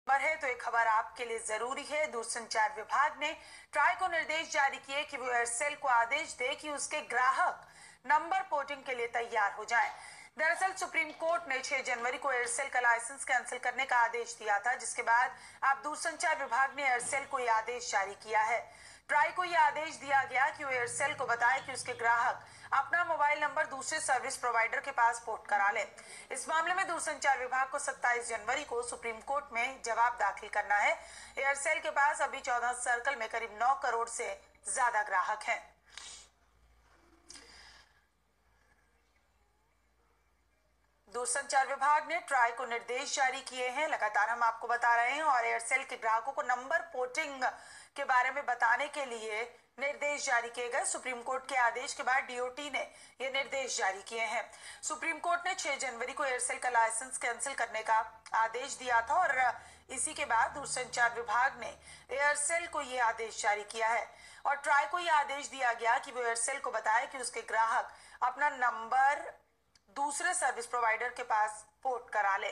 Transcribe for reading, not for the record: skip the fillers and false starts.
खबर है तो एक खबर आपके लिए जरूरी है। दूरसंचार विभाग ने ट्राई को निर्देश जारी किए कि वो एयरसेल को आदेश दे कि उसके ग्राहक नंबर पोर्टिंग के लिए तैयार हो जाएं। दरअसल सुप्रीम कोर्ट ने 6 जनवरी को एयरसेल का लाइसेंस कैंसिल करने का आदेश दिया था, जिसके बाद अब दूरसंचार विभाग ने एयरसेल को यह आदेश जारी किया है। ट्राई को यह आदेश दिया गया कि वो एयरसेल को बताए कि उसके ग्राहक अपना मोबाइल नंबर दूसरे सर्विस प्रोवाइडर के पास पोर्ट करा ले। इस मामले में दूरसंचार विभाग को 27 जनवरी को सुप्रीम कोर्ट में जवाब दाखिल करना है। एयरसेल के पास अभी 14 सर्कल में करीब 9 करोड़ से ज्यादा ग्राहक हैं। दूरसंचार विभाग ने ट्राई को निर्देश जारी किए हैं, लगातार हम आपको बता रहे हैं, और एयरसेल के ग्राहकों को नंबर पोर्टिंग के बारे में बताने के लिए निर्देश जारी किए गए। सुप्रीम कोर्ट के आदेश के बाद डीओटी ने ये निर्देश जारी किए हैं। सुप्रीम कोर्ट ने 6 जनवरी को एयरसेल का लाइसेंस कैंसिल करने का आदेश दिया था और इसी के बाद दूरसंचार विभाग ने एयरसेल को ये आदेश जारी किया है और ट्राई को यह आदेश दिया गया कि वो एयरसेल को बताए कि उसके ग्राहक अपना नंबर दूसरे सर्विस प्रोवाइडर के पास पोर्ट करा ले।